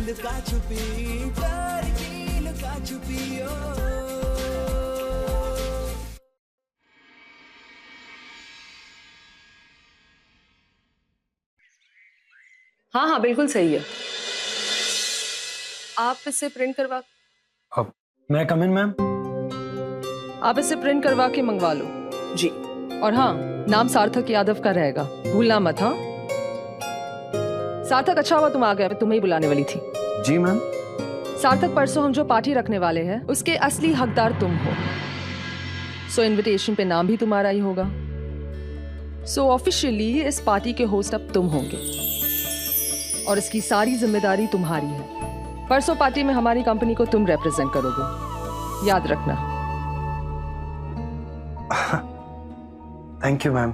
लुका छुपी, प्यार की लुका छुपी ओ। हाँ हाँ बिल्कुल सही है। आप इसे प्रिंट करवा, अब मैं कम इन मैम? आप इसे प्रिंट करवा के मंगवा लो जी। और हाँ, नाम सार्थक यादव का रहेगा, भूलना मत। हाँ सार्थक, अच्छा हुआ तुम आ गए, मैं तुम्हें ही बुलाने वाली थी। जी मैम। सार्थक, परसों हम जो पार्टी रखने वाले हैं उसके असली हकदार तुम हो। सो इनविटेशन पे नाम भी तुम्हारा ही होगा। सो ऑफिशियली इस पार्टी के होस्ट अब तुम होंगे और इसकी सारी जिम्मेदारी तुम्हारी है। परसों पार्टी में हमारी कंपनी को तुम रिप्रेजेंट करोगे, याद रखना। Thank you ma'am.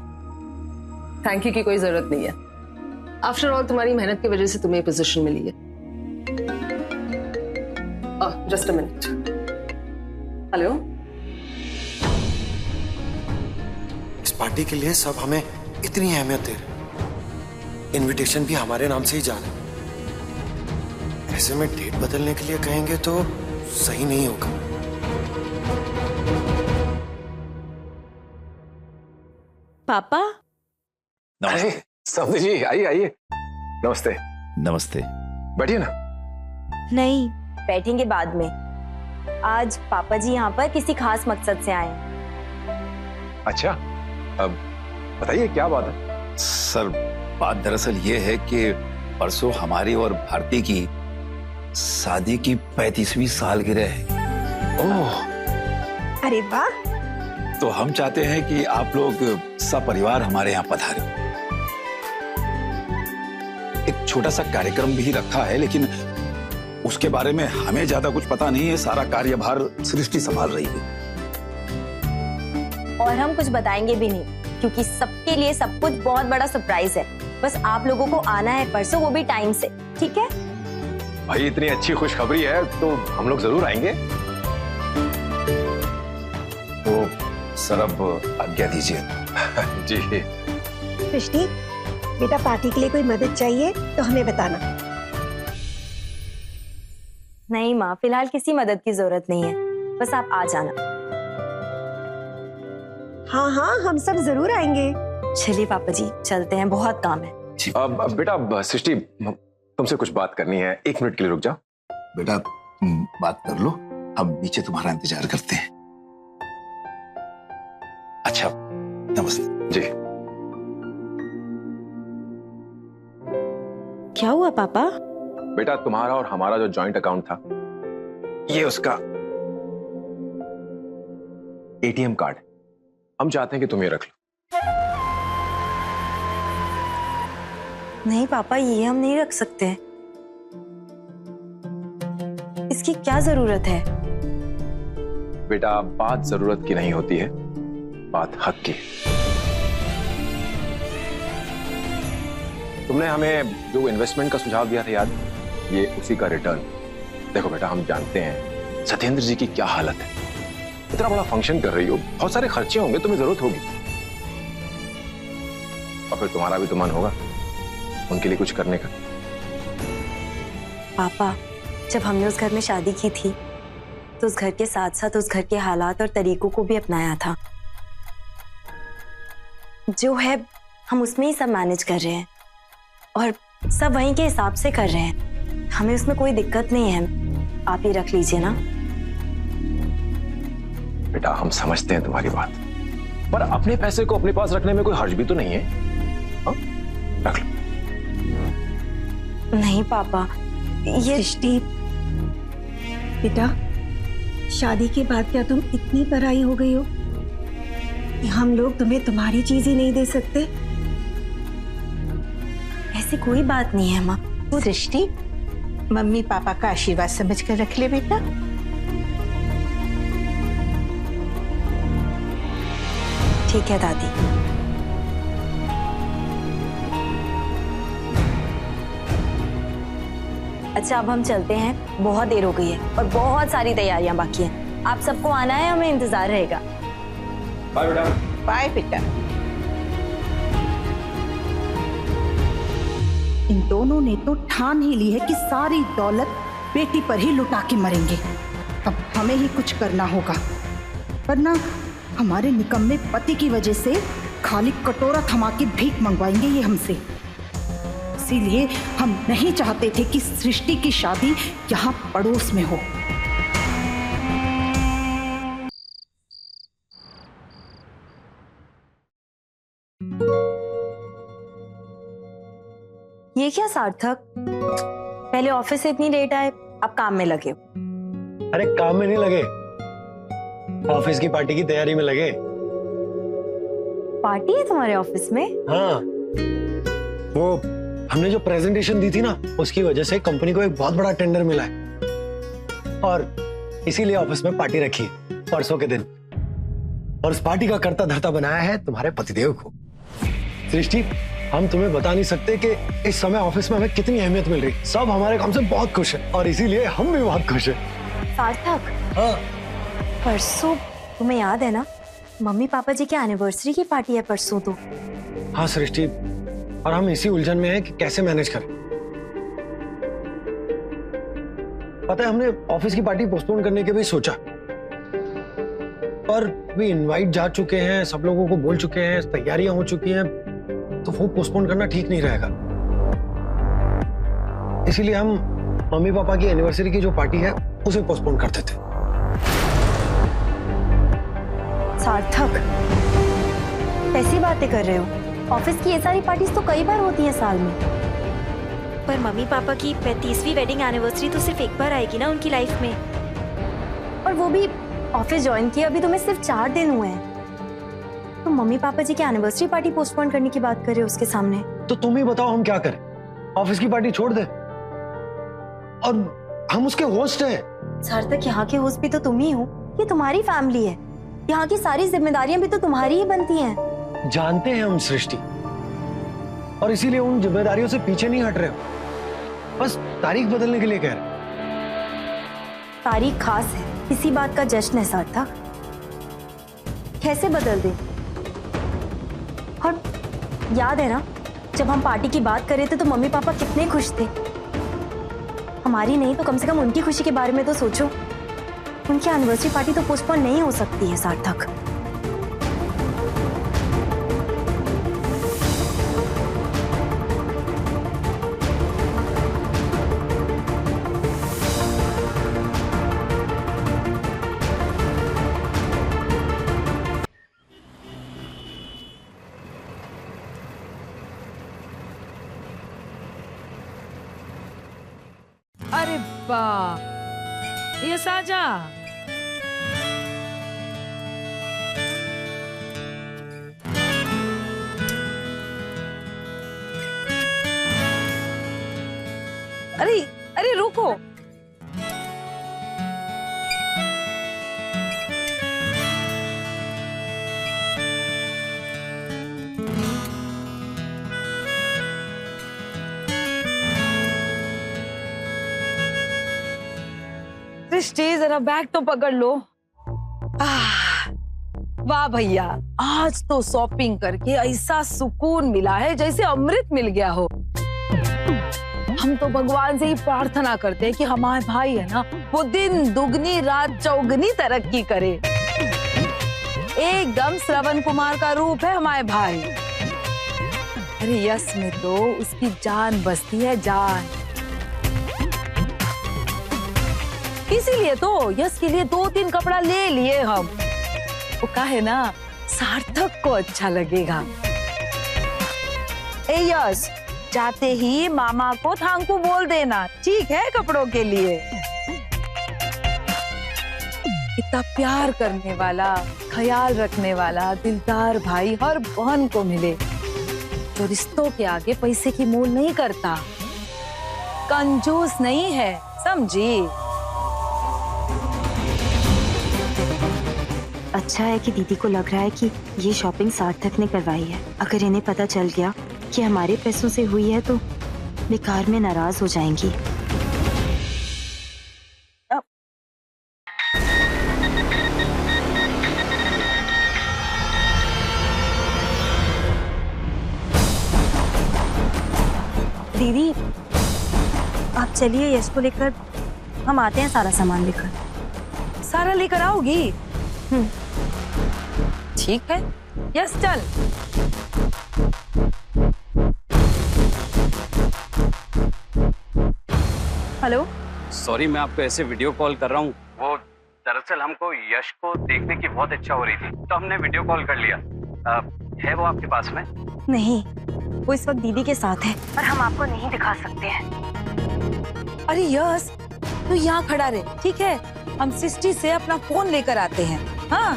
Thank you की कोई जरूरत नहीं है। आफ्टर ऑल तुम्हारी मेहनत की वजह से तुम्हें पोजीशन मिली है। Just a minute. हेलो। इस पार्टी के लिए सब हमें इतनी अहमियत दे रहे, इनविटेशन भी हमारे नाम से ही जा रहा है। ऐसे में डेट बदलने के लिए कहेंगे तो सही नहीं होगा। पापा। अरे समझी जी, आइए आइए। नमस्ते। नमस्ते। बैठिए ना। नहीं, बैठेंगे बाद में। आज पापा जी यहाँ पर किसी खास मकसद से आए हैं। अच्छा, अब बताइए क्या बात है? सर, बात दरअसल ये है कि परसों हमारी और भारती की शादी की 35वीं सालगिरह है। ओह, अरे वाह। तो हम चाहते हैं कि आप लोग सपरिवार हमारे यहाँ पधारें। एक छोटा सा कार्यक्रम भी रखा है, लेकिन उसके बारे में हमें ज्यादा कुछ पता नहीं है। सारा कार्यभार सृष्टि संभाल रही है। और हम कुछ बताएंगे भी नहीं, क्योंकि सबके लिए सब कुछ बहुत बड़ा सरप्राइज है। बस आप लोगों को आना है परसों, वो भी टाइम से, ठीक है? भाई इतनी अच्छी खुशखबरी है तो हम लोग जरूर आएंगे। तो सर अब आज्ञा दीजिए। जी। सृष्टि, बेटा पार्टी के लिए कोई मदद चाहिए तो हमें बताना। नहीं माँ, फिलहाल किसी मदद की जरूरत नहीं है, बस आप आ जाना। हाँ हाँ, हम सब जरूर आएंगे। चलिए पापा जी, चलते हैं, बहुत काम है। अब बेटा सृष्टि, तुमसे कुछ बात करनी है, 1 मिनट के लिए रुक जाओ। बेटा बात कर लो, हम नीचे तुम्हारा इंतजार करते हैं। अच्छा, नमस्ते जी। क्या हुआ पापा? बेटा तुम्हारा और हमारा जो जॉइंट अकाउंट था, ये उसका एटीएम कार्ड, हम चाहते हैं कि तुम ये रख लो। नहीं पापा, ये हम नहीं रख सकते। इसकी क्या जरूरत है? बेटा बात जरूरत की नहीं होती है, बात हक की। तुमने हमें जो इन्वेस्टमेंट का सुझाव दिया था याद, ये उसी का रिटर्न। देखो बेटा, हम जानते हैं सत्येंद्र जी की क्या हालत है। इतना बड़ा फंक्शन कर रही हो, बहुत सारे खर्चे होंगे, तुम्हें जरूरत होगी, और फिर तुम्हारा भी तो मन होगा उनके लिए कुछ करने का। पापा, जब हमने उस घर में शादी की थी तो उस घर के साथ साथ उस घर के हालात और तरीकों को भी अपनाया था। जो है हम उसमें ही सब मैनेज कर रहे हैं और सब वहीं के हिसाब से कर रहे हैं। हमें उसमें कोई दिक्कत नहीं है। आप ये रख लीजिए ना। बेटा हम समझते हैं तुम्हारी बात, पर अपने पैसे को अपने पास रखने में कोई हर्ज भी तो नहीं है। हाँ? रख लो। नहीं पापा, ये सृष्टि, बेटा शादी के बाद क्या तुम इतनी पराई हो गई हो कि हम लोग तुम्हें तुम्हारी चीज ही नहीं दे सकते? ऐसी कोई बात नहीं है माँ। सृष्टि, मम्मी पापा का आशीर्वाद समझ कर रख ले बेटा। ठीक है दादी। अच्छा अब हम चलते हैं, बहुत देर हो गई है और बहुत सारी तैयारियां बाकी हैं। आप सबको आना है, हमें इंतजार रहेगा। बाय बेटा। बाय बेटा। इन दोनों ने तो ठान ही ली है कि सारी दौलत बेटी पर ही लुटा के मरेंगे। अब हमें ही कुछ करना होगा, वरना हमारे निकम्मे पति की वजह से खाली कटोरा थमा के भीख मंगवाएंगे ये हमसे। इसीलिए हम नहीं चाहते थे कि सृष्टि की शादी यहाँ पड़ोस में हो। ये क्या सार्थक, पहले ऑफिस से इतनी लेट आए, अब काम में लगे हो। अरे काम में नहीं लगे, ऑफिस की पार्टी की तैयारी में लगे। पार्टी है तुम्हारे ऑफिस में? हाँ, वो हमने जो प्रेजेंटेशन दी थी ना, उसकी वजह से कंपनी को एक बहुत बड़ा टेंडर मिला है और इसीलिए ऑफिस में पार्टी रखी है परसों के दिन। और इस पार्टी का करता धरता बनाया है तुम्हारे पतिदेव को। सृष्टि, हम तुम्हें बता नहीं सकते कि इस समय ऑफिस में हमें कितनी अहमियत मिल रही। सब हमारे काम से बहुत खुश है और इसीलिए हम भी बहुत खुश हैं। सार्थक, हाँ, परसों तुम्हें याद है ना, मम्मी पापा जी की एनिवर्सरी की पार्टी है परसों तो। हाँ सृष्टि, और हम इसी उलझन में हैं कि कैसे मैनेज करें। पता है, हमने ऑफिस की पार्टी पोस्टपोन करने के भी सोचा, पर भी इनवाइट जा चुके हैं, सब लोगों को बोल चुके हैं, तैयारियां हो चुकी हैं, तो वो पोस्टपोन करना ठीक नहीं रहेगा। इसीलिए हम मम्मी पापा की एनिवर्सरी की जो पार्टी है उसे पोस्टपोन करते थे। सार्थक, कैसी बातें कर रहे हो? ऑफिस की ये सारी पार्टीज तो कई बार होती हैं साल में। पर मम्मी पापा की 35वीं वेडिंग एनिवर्सरी तो सिर्फ एक बार आएगी ना उनकी लाइफ में। और वो भी ऑफिस ज्वाइन किया अभी तुम्हें सिर्फ 4 दिन हुए हैं, तो मम्मी पापा जी की एनिवर्सरी पार्टी पोस्टपोन करने की बात कर रहे हो उसके सामने। तो तुम ही बताओ हम क्या करें? ऑफिस की पार्टी छोड़ दे, और हम उसके होस्ट हैं। सार्थक, यहाँ के होस्ट भी तो तुम ही हो, ये तुम्हारी फैमिली है, यहाँ की सारी जिम्मेदारियां भी तो तुम्हारी ही बनती हैं। जानते हैं हम सृष्टि, और इसीलिए उन जिम्मेदारियों से पीछे नहीं हट रहे हो, बस तारीख बदलने के लिए कह रहे। तारीख खास है, इसी बात का जश्न है सार्थक। कैसे बदल दे? और याद है ना, जब हम पार्टी की बात कर रहे थे तो मम्मी पापा कितने खुश थे। हमारी नहीं तो कम से कम उनकी खुशी के बारे में तो सोचो। उनकी एनिवर्सरी पार्टी तो पोस्टपोन नहीं हो सकती है सार्थक। अरे वाह, ये साजा, अरे अरे रुको, सृष्टि जरा बैग तो पकड़ लो। वाह भैया, आज तो शॉपिंग करके ऐसा सुकून मिला है जैसे अमृत मिल गया हो। हम तो भगवान से ही प्रार्थना करते हैं कि हमारे भाई है ना, वो दिन दुगनी रात चौगनी तरक्की करे। एकदम श्रवण कुमार का रूप है हमारे भाई। अरे यश में तो उसकी जान बसती है, जान। इसीलिए तो यश के लिए 2-3 कपड़ा ले लिए हम। वो कहे ना, सार्थक को अच्छा लगेगा। ए यश, जाते ही मामा को थांकू बोल देना, ठीक है, कपड़ों के लिए। इतना प्यार करने वाला, ख्याल रखने वाला दिलदार भाई हर बहन को मिले, जो रिश्तों के आगे पैसे की मोल नहीं करता, कंजूस नहीं है, समझी? अच्छा है कि दीदी को लग रहा है कि ये शॉपिंग सार्थक ने करवाई है। अगर इन्हें पता चल गया कि हमारे पैसों से हुई है तो बेकार में नाराज हो जाएंगी। दीदी, आप चलिए, यश को लेकर हम आते हैं सारा सामान लेकर। सारा लेकर आओगी? ठीक है, यस चल। हेलो, सॉरी मैं आपको ऐसे वीडियो कॉल कर रहा हूँ। वो दरअसल हमको यश को देखने की बहुत इच्छा हो रही थी, तो हमने वीडियो कॉल कर लिया। है वो आपके पास में? नहीं, वो इस वक्त दीदी के साथ है और हम आपको नहीं दिखा सकते हैं। अरे यस, तू यहाँ खड़ा रहे, ठीक है? हम सृष्टि से अपना फोन लेकर आते हैं। हाँ,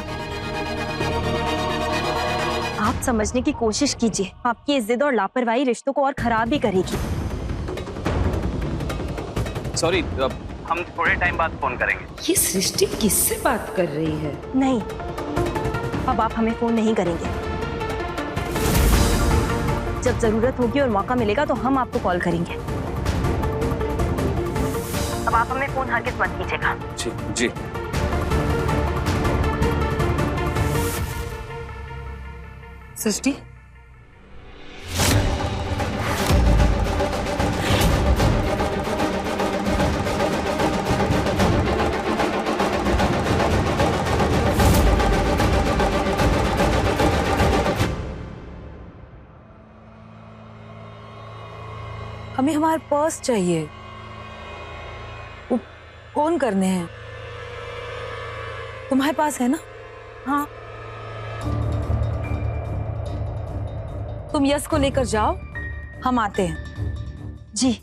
आप समझने की कोशिश कीजिए, आपकी जिद और लापरवाही रिश्तों को और खराब ही करेगी। सॉरी, हम थोड़े टाइम बाद फोन करेंगे। ये सृष्टि किससे बात कर रही है? नहीं, अब आप हमें फोन नहीं करेंगे। जब जरूरत होगी और मौका मिलेगा तो हम आपको कॉल करेंगे। अब आप हमें फोन हरगिज़ मत कीजिएगा। जी जी। सृष्टि, हमें हमारे पर्स चाहिए। वो फोन करने हैं। तुम्हारे पास है ना? हाँ, तुम यश को लेकर जाओ, हम आते हैं। जी।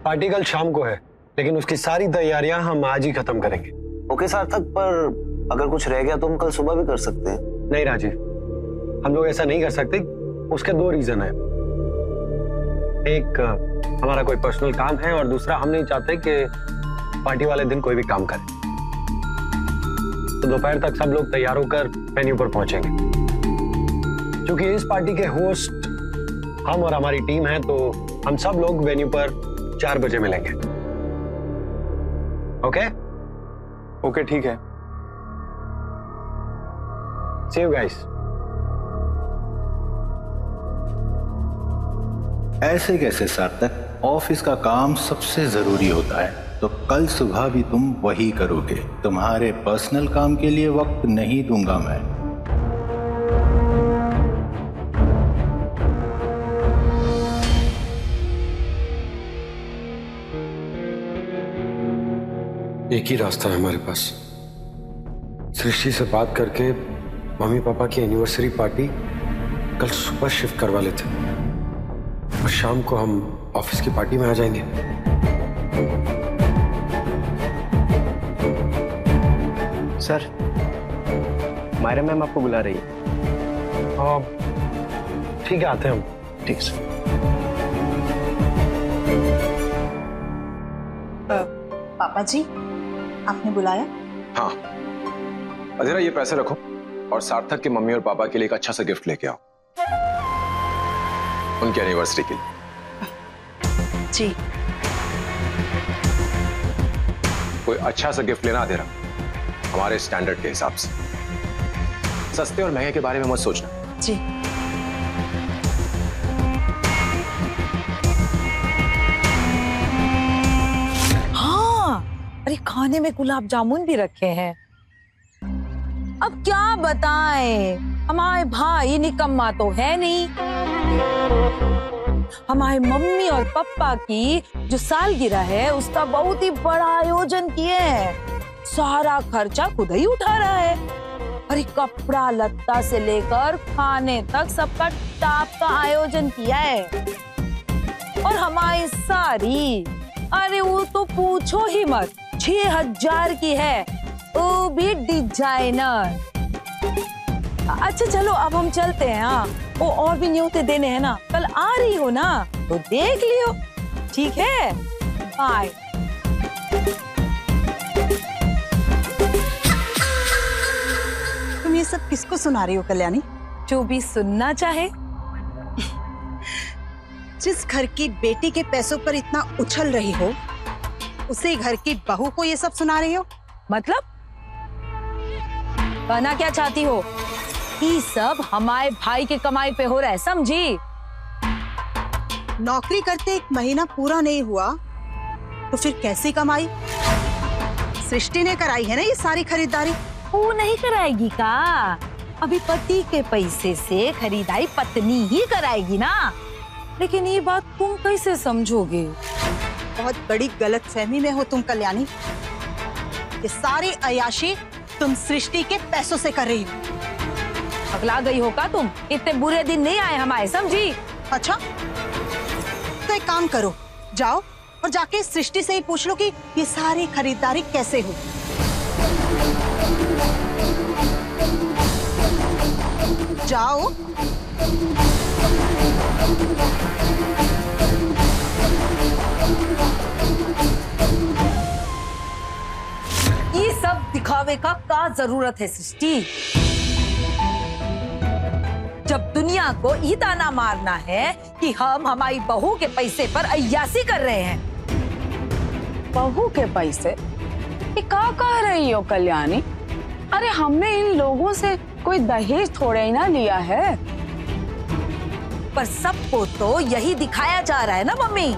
पार्टी कल शाम को है, लेकिन उसकी सारी तैयारियां हम आज ही खत्म करेंगे। ओके सार्थक, पर अगर कुछ रह गया तो हम कल सुबह भी कर सकते हैं। नहीं राजीव, हम लोग ऐसा नहीं कर सकते। उसके दो रीजन है। एक, हमारा कोई पर्सनल काम है, और दूसरा, हम नहीं चाहते कि पार्टी वाले दिन कोई भी काम करे। तो दोपहर तक सब लोग तैयार होकर वेन्यू पर पहुंचेंगे। क्योंकि इस पार्टी के होस्ट हम और हमारी टीम है, तो हम सब लोग वेन्यू पर 4 बजे मिलेंगे। ओके? ओके, ठीक है। See you guys. ऐसे कैसे सार्थक? ऑफिस का काम सबसे जरूरी होता है, तो कल सुबह भी तुम वही करोगे। तुम्हारे पर्सनल काम के लिए वक्त नहीं दूंगा मैं। एक ही रास्ता है हमारे पास। सृष्टि से बात करके मम्मी पापा की एनिवर्सरी पार्टी कल सुबह शिफ्ट करवा लेते, और शाम को हम ऑफिस की पार्टी में आ जाएंगे। सर, मायरा मैम आपको बुला रही है। ठीक है, आते हैं हम। ठीक सर। पापा जी, आपने बुलाया? हाँ, अधीरा ये पैसे रखो और सार्थक के मम्मी और पापा के लिए एक अच्छा सा गिफ्ट लेके आओ, उनकी एनिवर्सरी के लिए। जी। कोई अच्छा सा गिफ्ट लेना अधीरा, हमारे स्टैंडर्ड के हिसाब से। सस्ते और महंगे के बारे में मत सोचना। जी। अरे खाने में गुलाब जामुन भी रखे हैं। अब क्या बताएं, हमारे भाई निकम्मा तो है नहीं। हमारे मम्मी और पापा की जो सालगिरह है उसका बहुत ही बड़ा आयोजन किए हैं। सारा खर्चा खुद ही उठा रहा है। अरे कपड़ा लत्ता से लेकर खाने तक सबका टाप का आयोजन किया है। और हमारी साड़ी, अरे वो तो पूछो ही मत, 6000 की है, वो भी डिजाइनर। अच्छा चलो अब हम चलते हैं। हाँ, वो और भी न्योते देने हैं ना, कल आ रही हो ना, तो देख लियो। ठीक है, बाय। तुम ये सब किसको सुना रही हो कल्याणी? जो भी सुनना चाहे। जिस घर की बेटी के पैसों पर इतना उछल रही हो, उसे घर की बहू को ये सब सुना रही हो? मतलब कहना क्या चाहती हो? ये सब हमारे भाई के कमाई पे हो रहा है, समझी? नौकरी करते 1 महीना पूरा नहीं हुआ तो फिर कैसी कमाई? सृष्टि ने कराई है ना ये सारी खरीदारी। वो नहीं कराएगी का? अभी पति के पैसे से खरीदारी पत्नी ही कराएगी ना। लेकिन ये बात तुम कैसे समझोगे? बहुत बड़ी गलतफहमी में हो तुम कल्याणी। ये सारी अय्याशी तुम सृष्टि के पैसों से कर रही हो। पगला गई हो का तुम? इतने बुरे दिन नहीं आए हमारे, समझी? अच्छा तो एक काम करो, जाओ और जाके सृष्टि से ही पूछ लो कि ये सारी खरीदारी कैसे हुई। जाओ। ये सब दिखावे का जरूरत है सृष्टि? जब दुनिया को ये ताना मारना है कि हम हमारी बहू के पैसे पर अय्यासी कर रहे हैं। बहू के पैसे? ये क्या कह रही हो कल्याणी? अरे हमने इन लोगों से कोई दहेज थोड़े ही ना लिया है। पर सबको तो यही दिखाया जा रहा है ना मम्मी।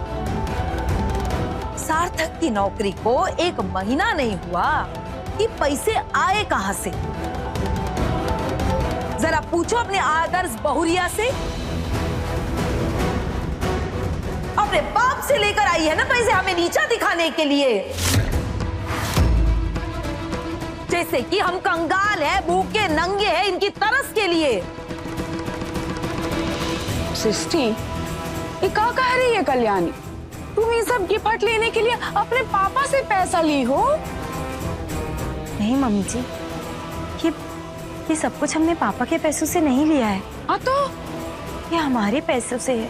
सार्थक की नौकरी को 1 महीना नहीं हुआ कि पैसे आए कहां से? जरा पूछो अपने आदर्श बहुरिया से। अपने बाप से लेकर आई है ना पैसे हमें नीचा दिखाने के लिए, जैसे कि हम कंगाल है, भूखे नंगे हैं इनकी तरस के लिए। सृष्टि ये क्या कह रही है कल्याणी? तुम ये सब गिफ्ट लेने के लिए अपने पापा से पैसा ली हो? नहीं मम्मी जी, ये सब कुछ हमने पापा के पैसों से नहीं लिया है। हाँ तो ये हमारे पैसों से है।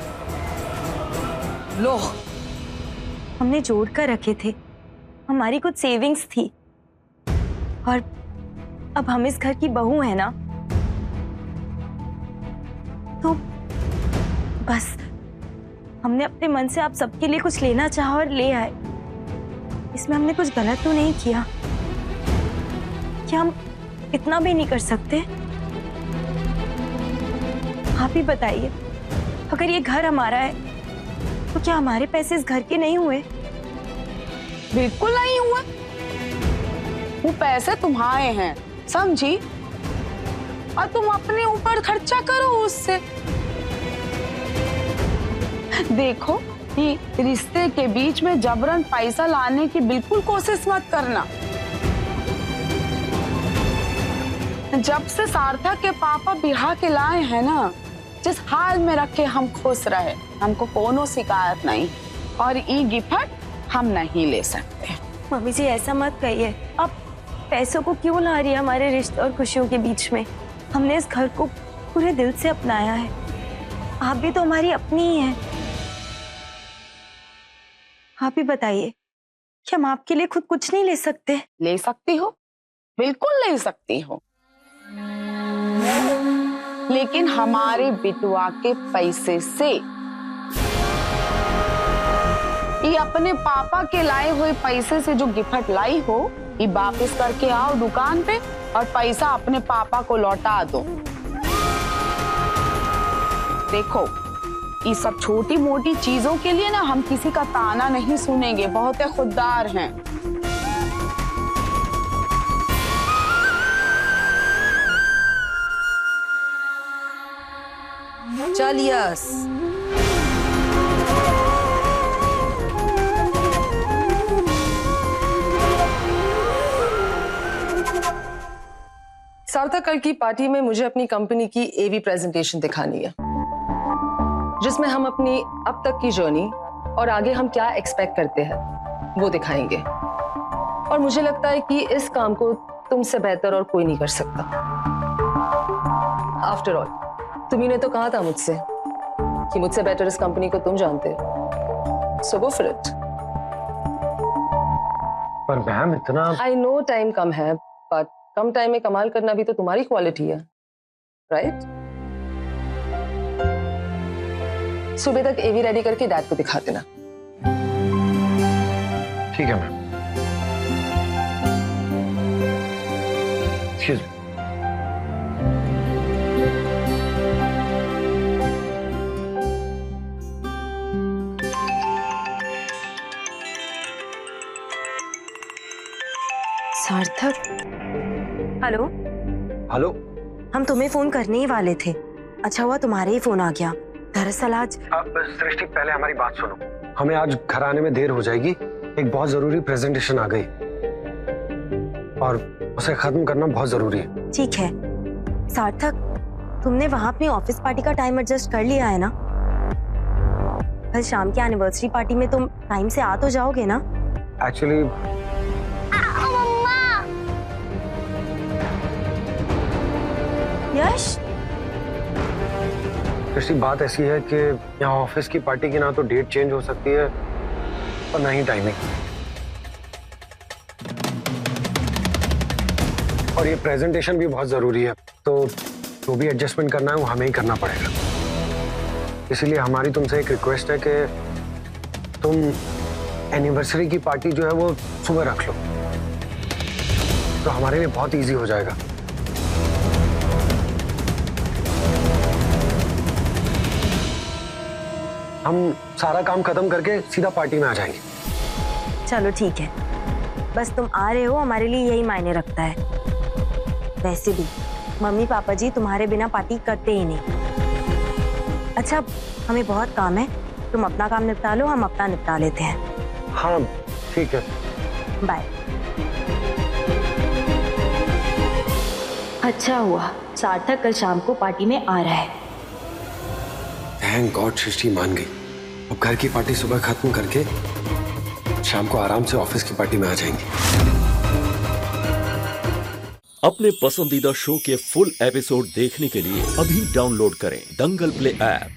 लो, हमने जोड़ कर रखे थे, हमारी कुछ सेविंग्स थी और अब हम इस घर की बहू है ना, तो बस हमने अपने मन से आप सबके लिए कुछ लेना चाहा और ले आए। इसमें हमने कुछ गलत तो नहीं किया? क्या हम इतना भी नहीं कर सकते? आप ही बताइए, अगर ये घर हमारा है तो क्या हमारे पैसे इस घर के नहीं हुए? बिल्कुल नहीं हुए। वो पैसे तुम्हारे हैं, समझी? और तुम अपने ऊपर खर्चा करो उससे। देखो, ये रिश्ते के बीच में जबरन पैसा लाने की बिल्कुल कोशिश मत करना। जब से सार्थक के पापा बिहार के लाए हैं ना, जिस हाल में रखे हम खुश रहे, हमको कोनो शिकायत नहीं। और ये गिफ्ट हम नहीं ले सकते। मम्मी जी ऐसा मत कहिए, आप पैसों को क्यों ला रही है हमारे रिश्ते और खुशियों के बीच में? हमने इस घर को पूरे दिल से अपनाया है, आप भी तो हमारी अपनी ही हैं। आप ही बताइए कि हम आपके लिए खुद कुछ नहीं ले सकते? ले सकती हो, बिल्कुल ले सकती हो, लेकिन हमारे बिटुआ के पैसे से। ये अपने पापा के लाए हुए पैसे से जो गिफ्ट लाई हो, ये वापस करके आओ दुकान पे और पैसा अपने पापा को लौटा दो। देखो, ये सब छोटी मोटी चीजों के लिए ना हम किसी का ताना नहीं सुनेंगे, बहुत खुददार हैं। चल यस। सार्थक, कल की पार्टी में मुझे अपनी कंपनी की एवी प्रेजेंटेशन दिखानी है, जिसमें हम अपनी अब तक की जर्नी और आगे हम क्या एक्सपेक्ट करते हैं वो दिखाएंगे। और मुझे लगता है कि इस काम को तुमसे बेहतर और कोई नहीं कर सकता। आफ्टर ऑल, तुम्ही ने तो कहा था मुझसे कि मुझसे बेटर इस कंपनी को तुम जानते हो, सो गो फॉर इट। पर मैम इतना, आई नो टाइम कम है, बट कम टाइम में कमाल करना भी तो तुम्हारी क्वालिटी है, राइट? सुबह तक एवी रेडी करके डैड को दिखा देना। ठीक है मैम। Excuse me. सार्थक। हेलो। हेलो। हम तुम्हें फोन करने ही वाले थे, अच्छा हुआ तुम्हारे ही फोन आ गया। दरअसल आज सृष्टि, पहले हमारी बात सुनो। हमें आज घर आने में देर हो जाएगी। एक बहुत जरूरी प्रेजेंटेशन आ गई और उसे खत्म करना बहुत जरूरी है। ठीक है सार्थक, तुमने वहां अपनी ऑफिस पार्टी का टाइम एडजस्ट कर लिया है ना? कल शाम की एनिवर्सरी पार्टी में तुम टाइम से आ तो जाओगे ना? एक्चुअली यश, सृष्टि, बात ऐसी है कि यहाँ ऑफिस की पार्टी की ना तो डेट चेंज हो सकती है और ना ही टाइमिंग, और ये प्रेजेंटेशन भी बहुत जरूरी है, तो जो भी एडजस्टमेंट करना है वो हमें ही करना पड़ेगा। इसीलिए हमारी तुमसे एक रिक्वेस्ट है कि तुम एनिवर्सरी की पार्टी जो है वो सुबह रख लो, तो हमारे लिए बहुत इजी हो जाएगा। हम सारा काम खत्म करके सीधा पार्टी में आ जाएंगे। चलो ठीक है, बस तुम आ रहे हो हमारे लिए यही मायने रखता है। वैसे भी मम्मी पापा जी तुम्हारे बिना पार्टी करते ही नहीं। अच्छा, हमें बहुत काम है, तुम अपना काम निपटा लो, हम अपना निपटा लेते हैं। हाँ ठीक है, बाय। अच्छा हुआ सार्थक कल शाम को पार्टी में आ रहा है। थैंक गॉड सृष्टि मान गई। अब घर की पार्टी सुबह खत्म करके शाम को आराम से ऑफिस की पार्टी में आ जाएंगे। अपने पसंदीदा शो के फुल एपिसोड देखने के लिए अभी डाउनलोड करें दंगल प्ले ऐप।